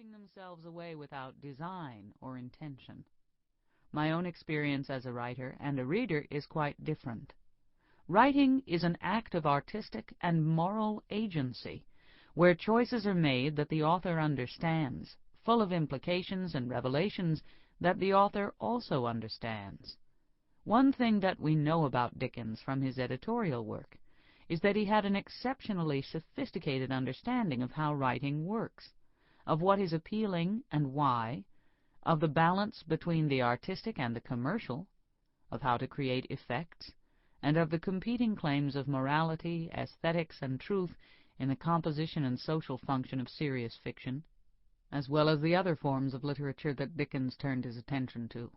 giving themselves away without design or intention. My own experience as a writer and a reader is quite different. Writing is an act of artistic and moral agency, where choices are made that the author understands, full of implications and revelations that the author also understands. One thing that we know about Dickens from his editorial work is that he had an exceptionally sophisticated understanding of how writing works, of what is appealing and why, of the balance between the artistic and the commercial, of how to create effects, and of the competing claims of morality, aesthetics, and truth in the composition and social function of serious fiction, as well as the other forms of literature that Dickens turned his attention to.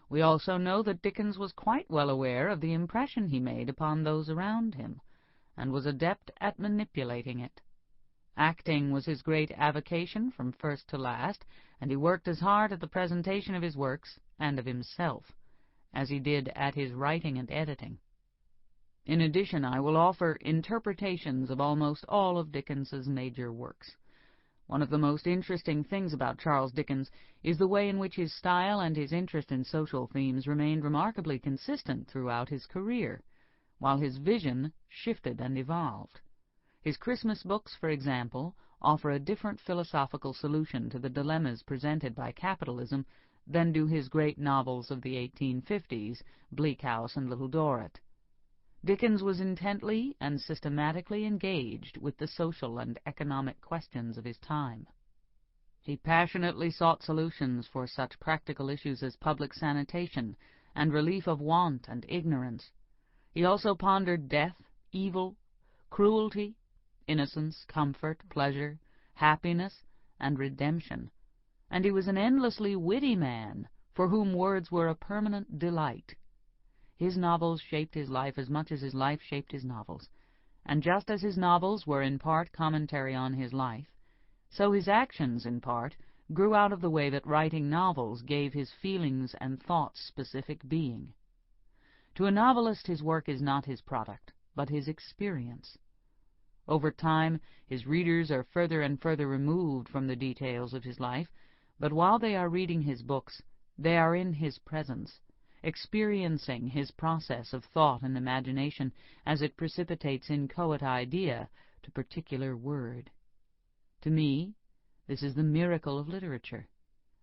We also know that Dickens was quite well aware of the impression he made upon those around him, and was adept at manipulating it. Acting was his great avocation from first to last, and he worked as hard at the presentation of his works, and of himself, as he did at his writing and editing. In addition, I will offer interpretations of almost all of Dickens's major works. One of the most interesting things about Charles Dickens is the way in which his style and his interest in social themes remained remarkably consistent throughout his career, while his vision shifted and evolved. His Christmas books, for example, offer a different philosophical solution to the dilemmas presented by capitalism than do his great novels of the 1850s, Bleak House and Little Dorrit. Dickens was intently and systematically engaged with the social and economic questions of his time. He passionately sought solutions for such practical issues as public sanitation and relief of want and ignorance. He also pondered death, evil, cruelty, innocence, comfort, pleasure, happiness, and redemption, and he was an endlessly witty man for whom words were a permanent delight. His novels shaped his life as much as his life shaped his novels, and just as his novels were in part commentary on his life, so his actions, in part, grew out of the way that writing novels gave his feelings and thoughts specific being. To a novelist, his work is not his product, but his experience. Over time, his readers are further and further removed from the details of his life, but while they are reading his books, they are in his presence, experiencing his process of thought and imagination as it precipitates inchoate idea to particular word. To me, this is the miracle of literature,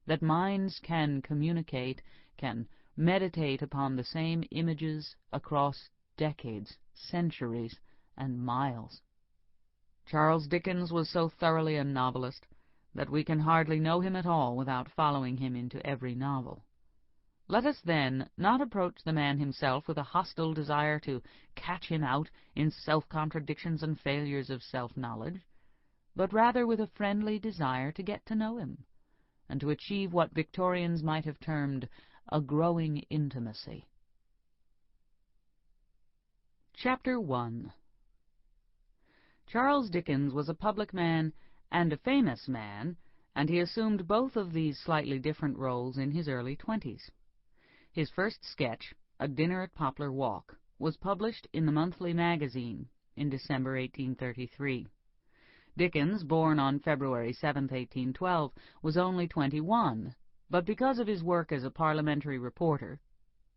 that minds can communicate, can meditate upon the same images across decades, centuries, and miles. Charles Dickens was so thoroughly a novelist that we can hardly know him at all without following him into every novel. Let us, then, not approach the man himself with a hostile desire to catch him out in self-contradictions and failures of self-knowledge, but rather with a friendly desire to get to know him, and to achieve what Victorians might have termed a growing intimacy. Chapter 1. Charles Dickens was a public man and a famous man, and he assumed both of these slightly different roles in his early 20s. His first sketch, A Dinner at Poplar Walk, was published in the Monthly Magazine in December 1833. Dickens, born on February 7, 1812, was only 21, but because of his work as a parliamentary reporter,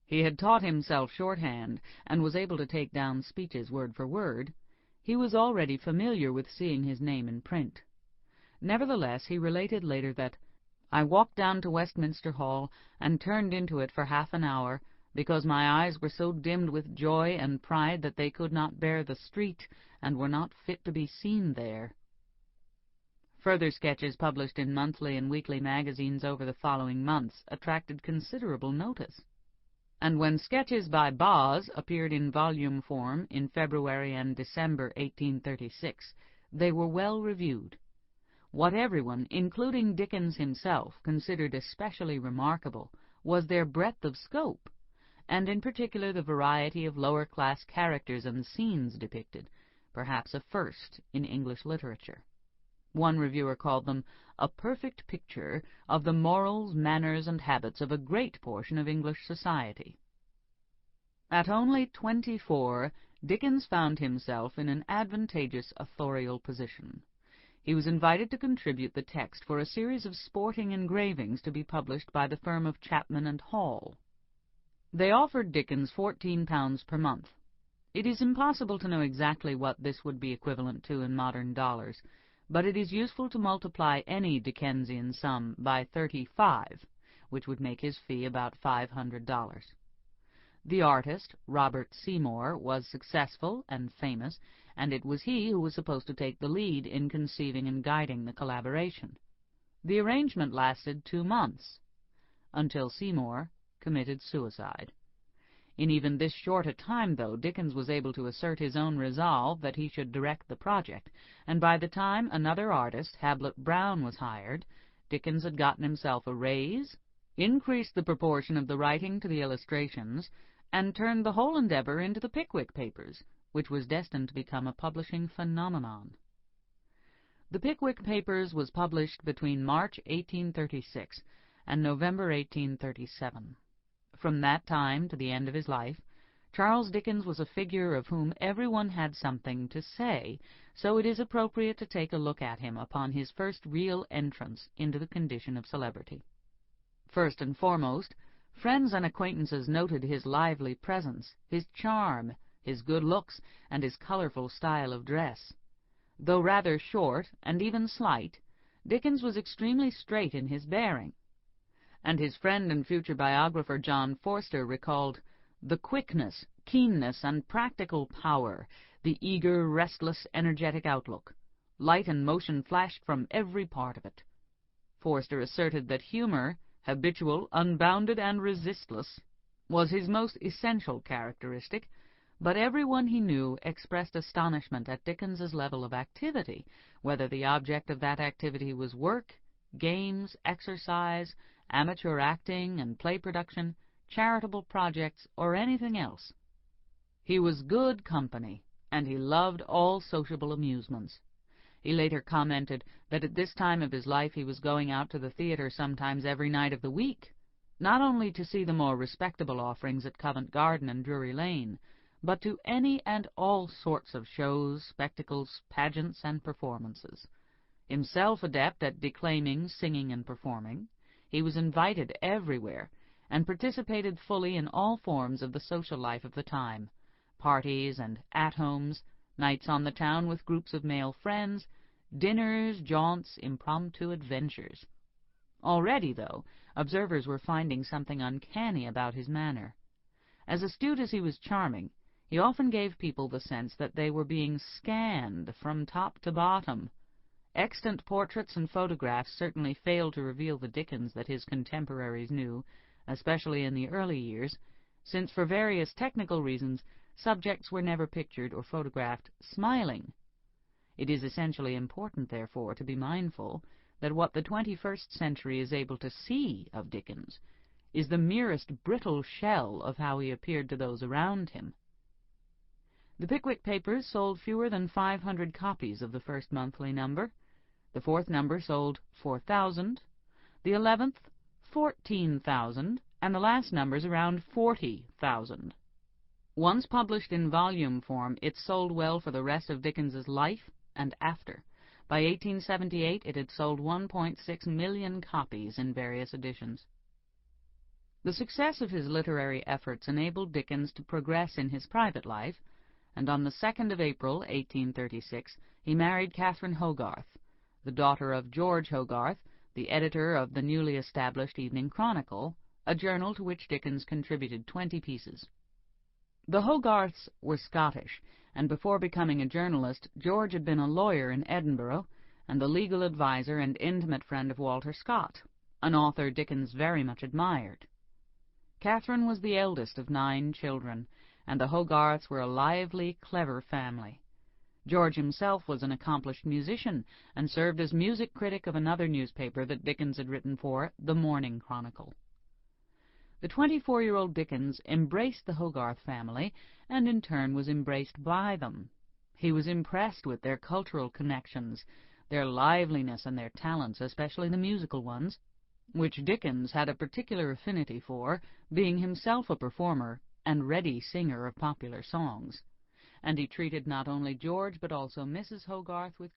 he had taught himself shorthand and was able to take down speeches word for word. He was already familiar with seeing his name in print. Nevertheless, he related later that, "I walked down to Westminster Hall and turned into it for half an hour, because my eyes were so dimmed with joy and pride that they could not bear the street, and were not fit to be seen there." Further sketches published in monthly and weekly magazines over the following months attracted considerable notice. And when sketches by Boz appeared in volume form in February and December 1836, they were well reviewed. What everyone, including Dickens himself, considered especially remarkable was their breadth of scope, and in particular the variety of lower-class characters and scenes depicted, perhaps a first in English literature. One reviewer called them a perfect picture of the morals, manners, and habits of a great portion of English society. At only 24, Dickens found himself in an advantageous authorial position. he was invited to contribute the text for a series of sporting engravings to be published by the firm of Chapman and Hall. They offered Dickens £14 per month. It is impossible to know exactly what this would be equivalent to in modern dollars, but it is useful to multiply any Dickensian sum by 35, which would make his fee about $500. The artist, Robert Seymour, was successful and famous, and it was he who was supposed to take the lead in conceiving and guiding the collaboration. The arrangement lasted 2 months, until Seymour committed suicide. In even this short a time, though, Dickens was able to assert his own resolve that he should direct the project, and by the time another artist, Hablot Browne, was hired, Dickens had gotten himself a raise, increased the proportion of the writing to the illustrations, and turned the whole endeavor into the Pickwick Papers, which was destined to become a publishing phenomenon. The Pickwick Papers was published between March 1836 and November 1837. From that time to the end of his life, Charles Dickens was a figure of whom everyone had something to say, so it is appropriate to take a look at him upon his first real entrance into the condition of celebrity. First and foremost, friends and acquaintances noted his lively presence, his charm, his good looks, and his colorful style of dress. Though rather short and even slight, Dickens was extremely straight in his bearing, and his friend and future biographer John Forster recalled the quickness, keenness, and practical power, the eager, restless, energetic outlook. Light and motion flashed from every part of it. Forster asserted that humor, habitual, unbounded, and resistless, was his most essential characteristic, but everyone he knew expressed astonishment at Dickens's level of activity, whether the object of that activity was work, games, exercise, amateur acting and play production, charitable projects, or anything else. He was good company, and he loved all sociable amusements. He later commented that at this time of his life he was going out to the theatre sometimes every night of the week, not only to see the more respectable offerings at Covent Garden and Drury Lane, but to any and all sorts of shows, spectacles, pageants, and performances. Himself adept at declaiming, singing, and performing, he was invited everywhere, and participated fully in all forms of the social life of the time, parties and at-homes, nights on the town with groups of male friends, dinners, jaunts, impromptu adventures. Already, though, observers were finding something uncanny about his manner. As astute as he was charming, he often gave people the sense that they were being scanned from top to bottom. Extant portraits and photographs certainly failed to reveal the Dickens that his contemporaries knew, especially in the early years, since for various technical reasons subjects were never pictured or photographed smiling. It is essentially important, therefore, to be mindful that what the 21st century is able to see of Dickens is the merest brittle shell of how he appeared to those around him. The Pickwick Papers sold fewer than 500 copies of the first monthly number. The fourth number sold 4,000, the 11th 14,000, and the last numbers around 40,000. Once published in volume form, it sold well for the rest of Dickens's life and after. By 1878 it had sold 1.6 million copies in various editions. The success of his literary efforts enabled Dickens to progress in his private life, and on the 2nd of April, 1836, he married Catherine Hogarth, the daughter of George Hogarth, the editor of the newly established Evening Chronicle, a journal to which Dickens contributed 20 pieces. The Hogarths were Scottish, and before becoming a journalist, George had been a lawyer in Edinburgh, and the legal adviser and intimate friend of Walter Scott, an author Dickens very much admired. Catherine was the eldest of 9 children, and the Hogarths were a lively, clever family. George himself was an accomplished musician, and served as music critic of another newspaper that Dickens had written for, the Morning Chronicle. The 24-year-old Dickens embraced the Hogarth family, and in turn was embraced by them. He was impressed with their cultural connections, their liveliness, and their talents, especially the musical ones, which Dickens had a particular affinity for, being himself a performer and ready singer of popular songs. And he treated not only George but also Mrs. Hogarth with